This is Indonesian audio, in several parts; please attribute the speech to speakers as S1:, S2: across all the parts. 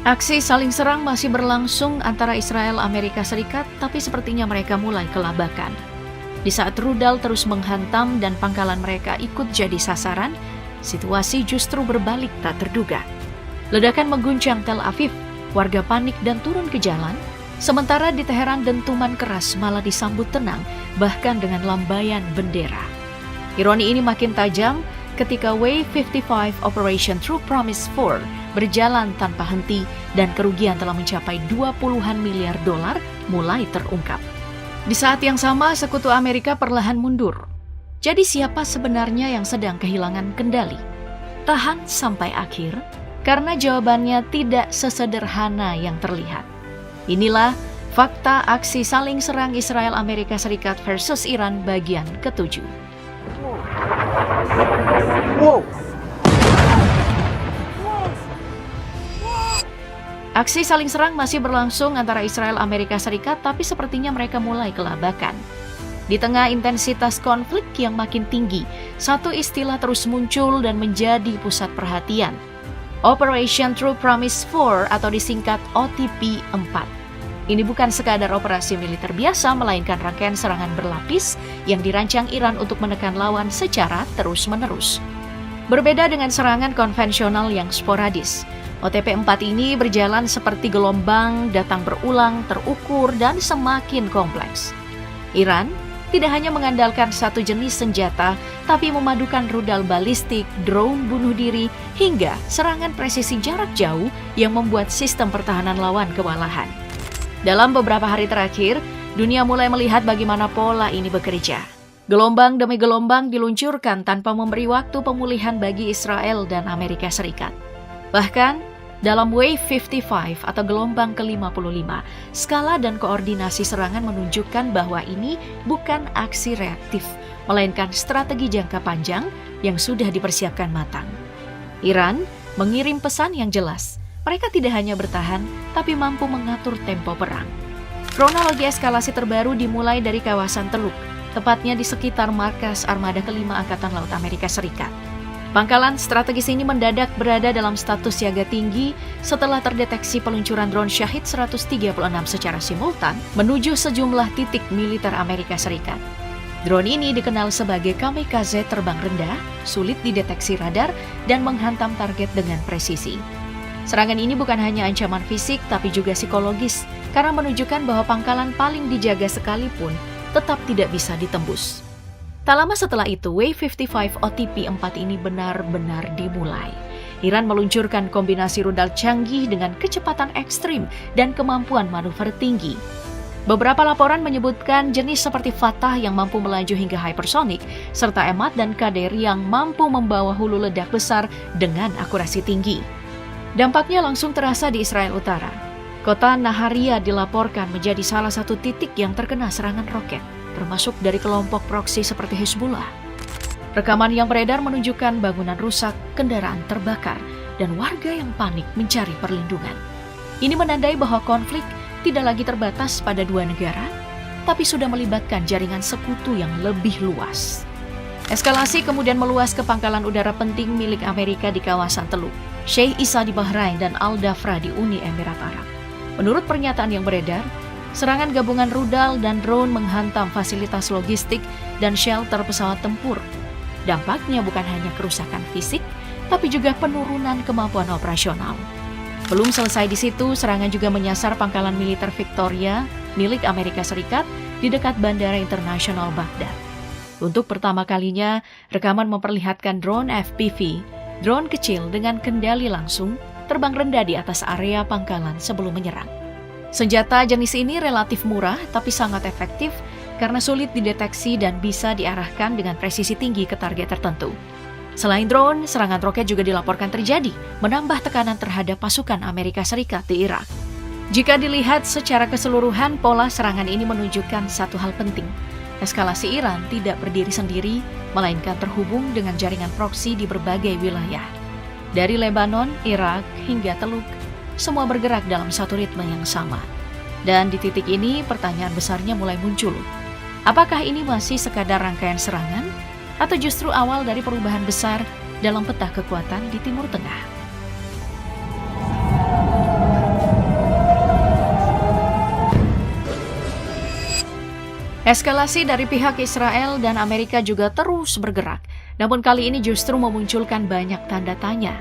S1: Aksi saling serang masih berlangsung antara Israel Amerika Serikat, tapi sepertinya mereka mulai kelabakan. Di saat rudal terus menghantam dan pangkalan mereka ikut jadi sasaran, situasi justru berbalik tak terduga. Ledakan mengguncang Tel Aviv, warga panik dan turun ke jalan, sementara di Teheran dentuman keras malah disambut tenang, bahkan dengan lambaian bendera. Ironi ini makin tajam ketika Wave 55 Operation True Promise 4 berjalan tanpa henti dan kerugian telah mencapai 20-an miliar dolar mulai terungkap. Di saat yang sama, sekutu Amerika perlahan mundur. Jadi siapa sebenarnya yang sedang kehilangan kendali? Tahan sampai akhir, karena jawabannya tidak sesederhana yang terlihat. Inilah fakta aksi saling serang Israel Amerika Serikat versus Iran bagian ke-7. Wow. Aksi saling serang masih berlangsung antara Israel Amerika Serikat, tapi sepertinya mereka mulai kelabakan. Di tengah intensitas konflik yang makin tinggi, satu istilah terus muncul dan menjadi pusat perhatian. Operation True Promise 4 atau disingkat OTP 4. Ini bukan sekadar operasi militer biasa, melainkan rangkaian serangan berlapis yang dirancang Iran untuk menekan lawan secara terus-menerus. Berbeda dengan serangan konvensional yang sporadis, OTP 4 ini berjalan seperti gelombang, datang berulang, terukur, dan semakin kompleks. Iran tidak hanya mengandalkan satu jenis senjata, tapi memadukan rudal balistik, drone bunuh diri, hingga serangan presisi jarak jauh yang membuat sistem pertahanan lawan kewalahan. Dalam beberapa hari terakhir, dunia mulai melihat bagaimana pola ini bekerja. Gelombang demi gelombang diluncurkan tanpa memberi waktu pemulihan bagi Israel dan Amerika Serikat. Bahkan, dalam Wave 55 atau gelombang ke-55, skala dan koordinasi serangan menunjukkan bahwa ini bukan aksi reaktif, melainkan strategi jangka panjang yang sudah dipersiapkan matang. Iran mengirim pesan yang jelas. Mereka tidak hanya bertahan, tapi mampu mengatur tempo perang. Kronologi eskalasi terbaru dimulai dari kawasan Teluk, tepatnya di sekitar markas Armada ke-5 Angkatan Laut Amerika Serikat. Pangkalan strategis ini mendadak berada dalam status siaga tinggi setelah terdeteksi peluncuran drone Shahid 136 secara simultan menuju sejumlah titik militer Amerika Serikat. Drone ini dikenal sebagai kamikaze terbang rendah, sulit dideteksi radar, dan menghantam target dengan presisi. Serangan ini bukan hanya ancaman fisik, tapi juga psikologis, karena menunjukkan bahwa pangkalan paling dijaga sekalipun tetap tidak bisa ditembus. Tak lama setelah itu, Wave 55 OTP 4 ini benar-benar dimulai. Iran meluncurkan kombinasi rudal canggih dengan kecepatan ekstrim dan kemampuan manuver tinggi. Beberapa laporan menyebutkan jenis seperti Fatah yang mampu melaju hingga hypersonic, serta Emad dan Kader yang mampu membawa hulu ledak besar dengan akurasi tinggi. Dampaknya langsung terasa di Israel Utara. Kota Naharia dilaporkan menjadi salah satu titik yang terkena serangan roket, termasuk dari kelompok proksi seperti Hezbollah. Rekaman yang beredar menunjukkan bangunan rusak, kendaraan terbakar, dan warga yang panik mencari perlindungan. Ini menandai bahwa konflik tidak lagi terbatas pada dua negara, tapi sudah melibatkan jaringan sekutu yang lebih luas. Eskalasi kemudian meluas ke pangkalan udara penting milik Amerika di kawasan Teluk, Sheikh Isa di Bahrain, dan Al-Dhafra di Uni Emirat Arab. Menurut pernyataan yang beredar, serangan gabungan rudal dan drone menghantam fasilitas logistik dan shelter pesawat tempur. Dampaknya bukan hanya kerusakan fisik, tapi juga penurunan kemampuan operasional. Belum selesai di situ, serangan juga menyasar pangkalan militer Victoria milik Amerika Serikat di dekat Bandara Internasional Baghdad. Untuk pertama kalinya, rekaman memperlihatkan drone FPV, drone kecil dengan kendali langsung, terbang rendah di atas area pangkalan sebelum menyerang. Senjata jenis ini relatif murah tapi sangat efektif karena sulit dideteksi dan bisa diarahkan dengan presisi tinggi ke target tertentu. Selain drone, serangan roket juga dilaporkan terjadi, menambah tekanan terhadap pasukan Amerika Serikat di Irak. Jika dilihat secara keseluruhan, pola serangan ini menunjukkan satu hal penting. Eskalasi Iran tidak berdiri sendiri, melainkan terhubung dengan jaringan proksi di berbagai wilayah. Dari Lebanon, Irak, hingga Teluk, semua bergerak dalam satu ritme yang sama. Dan di titik ini, pertanyaan besarnya mulai muncul. Apakah ini masih sekadar rangkaian serangan, atau justru awal dari perubahan besar dalam peta kekuatan di Timur Tengah? Eskalasi dari pihak Israel dan Amerika juga terus bergerak, namun kali ini justru memunculkan banyak tanda tanya.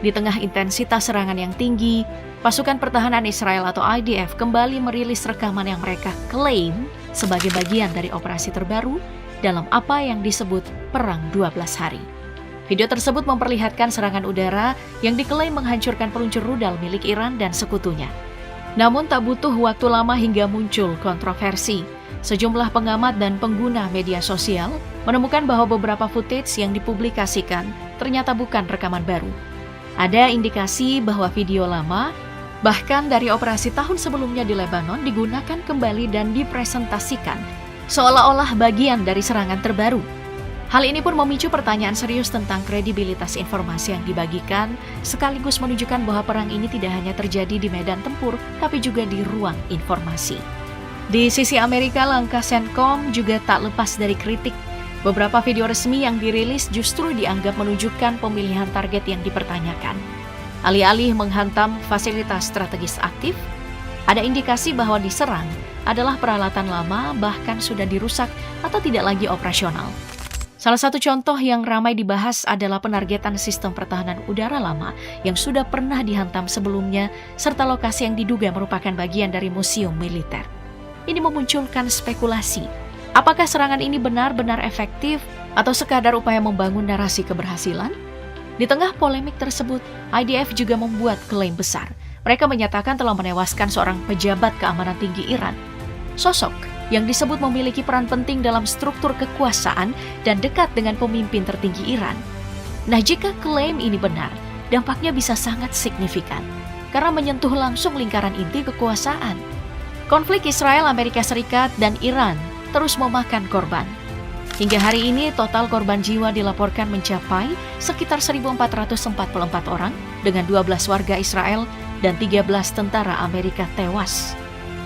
S1: Di tengah intensitas serangan yang tinggi, pasukan pertahanan Israel atau IDF kembali merilis rekaman yang mereka klaim sebagai bagian dari operasi terbaru dalam apa yang disebut Perang 12 Hari. Video tersebut memperlihatkan serangan udara yang diklaim menghancurkan peluncur rudal milik Iran dan sekutunya. Namun tak butuh waktu lama hingga muncul kontroversi. Sejumlah pengamat dan pengguna media sosial menemukan bahwa beberapa footage yang dipublikasikan ternyata bukan rekaman baru. Ada indikasi bahwa video lama, bahkan dari operasi tahun sebelumnya di Lebanon, digunakan kembali dan dipresentasikan seolah-olah bagian dari serangan terbaru. Hal ini pun memicu pertanyaan serius tentang kredibilitas informasi yang dibagikan, sekaligus menunjukkan bahwa perang ini tidak hanya terjadi di medan tempur, tapi juga di ruang informasi. Di sisi Amerika, langkah CENTCOM juga tak lepas dari kritik. Beberapa video resmi yang dirilis justru dianggap menunjukkan pemilihan target yang dipertanyakan. Alih-alih menghantam fasilitas strategis aktif, ada indikasi bahwa diserang adalah peralatan lama, bahkan sudah dirusak atau tidak lagi operasional. Salah satu contoh yang ramai dibahas adalah penargetan sistem pertahanan udara lama yang sudah pernah dihantam sebelumnya, serta lokasi yang diduga merupakan bagian dari museum militer. Ini memunculkan spekulasi, apakah serangan ini benar-benar efektif atau sekadar upaya membangun narasi keberhasilan? Di tengah polemik tersebut, IDF juga membuat klaim besar. Mereka menyatakan telah menewaskan seorang pejabat keamanan tinggi Iran. Sosok yang disebut memiliki peran penting dalam struktur kekuasaan dan dekat dengan pemimpin tertinggi Iran. Nah, jika klaim ini benar, dampaknya bisa sangat signifikan karena menyentuh langsung lingkaran inti kekuasaan. Konflik Israel, Amerika Serikat, dan Iran terus memakan korban. Hingga hari ini, total korban jiwa dilaporkan mencapai sekitar 1.444 orang dengan 12 warga Israel dan 13 tentara Amerika tewas.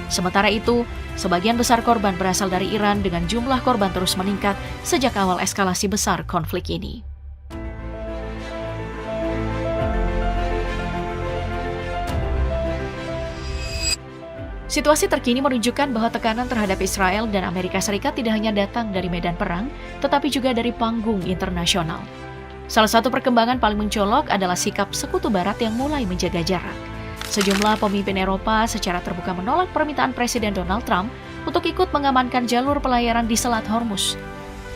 S1: Sementara itu, sebagian besar korban berasal dari Iran dengan jumlah korban terus meningkat sejak awal eskalasi besar konflik ini. Situasi terkini menunjukkan bahwa tekanan terhadap Israel dan Amerika Serikat tidak hanya datang dari medan perang, tetapi juga dari panggung internasional. Salah satu perkembangan paling mencolok adalah sikap Sekutu Barat yang mulai menjaga jarak. Sejumlah pemimpin Eropa secara terbuka menolak permintaan Presiden Donald Trump untuk ikut mengamankan jalur pelayaran di Selat Hormuz.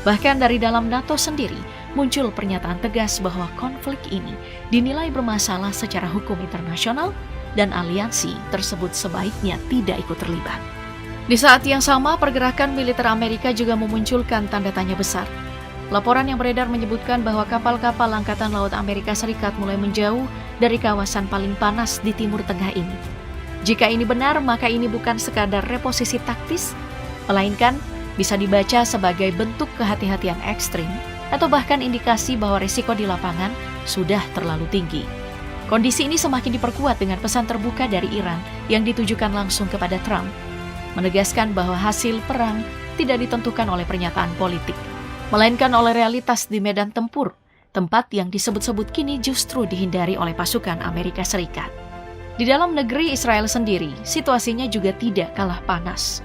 S1: Bahkan dari dalam NATO sendiri, muncul pernyataan tegas bahwa konflik ini dinilai bermasalah secara hukum internasional dan aliansi tersebut sebaiknya tidak ikut terlibat. Di saat yang sama, pergerakan militer Amerika juga memunculkan tanda tanya besar. Laporan yang beredar menyebutkan bahwa kapal-kapal Angkatan Laut Amerika Serikat mulai menjauh dari kawasan paling panas di Timur Tengah ini. Jika ini benar, maka ini bukan sekadar reposisi taktis, melainkan bisa dibaca sebagai bentuk kehati-hatian ekstrim atau bahkan indikasi bahwa risiko di lapangan sudah terlalu tinggi. Kondisi ini semakin diperkuat dengan pesan terbuka dari Iran yang ditujukan langsung kepada Trump, menegaskan bahwa hasil perang tidak ditentukan oleh pernyataan politik, melainkan oleh realitas di medan tempur, tempat yang disebut-sebut kini justru dihindari oleh pasukan Amerika Serikat. Di dalam negeri Israel sendiri, situasinya juga tidak kalah panas.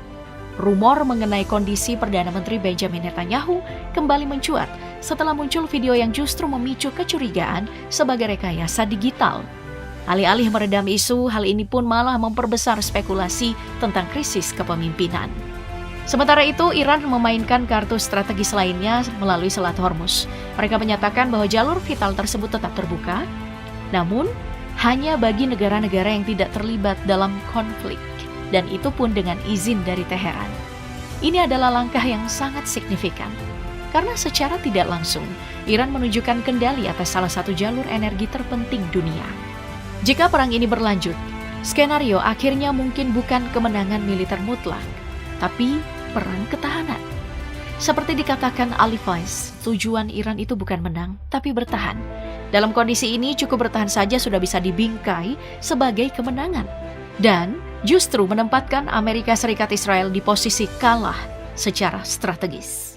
S1: Rumor mengenai kondisi Perdana Menteri Benjamin Netanyahu kembali mencuat setelah muncul video yang justru memicu kecurigaan sebagai rekayasa digital. Alih-alih meredam isu, hal ini pun malah memperbesar spekulasi tentang krisis kepemimpinan. Sementara itu, Iran memainkan kartu strategis lainnya melalui Selat Hormuz. Mereka menyatakan bahwa jalur vital tersebut tetap terbuka, namun hanya bagi negara-negara yang tidak terlibat dalam konflik, dan itu pun dengan izin dari Teheran. Ini adalah langkah yang sangat signifikan, karena secara tidak langsung, Iran menunjukkan kendali atas salah satu jalur energi terpenting dunia. Jika perang ini berlanjut, skenario akhirnya mungkin bukan kemenangan militer mutlak, tapi perang ketahanan. Seperti dikatakan Ali Faiz, tujuan Iran itu bukan menang, tapi bertahan. Dalam kondisi ini, cukup bertahan saja sudah bisa dibingkai sebagai kemenangan. Dan justru menempatkan Amerika Serikat Israel di posisi kalah secara strategis.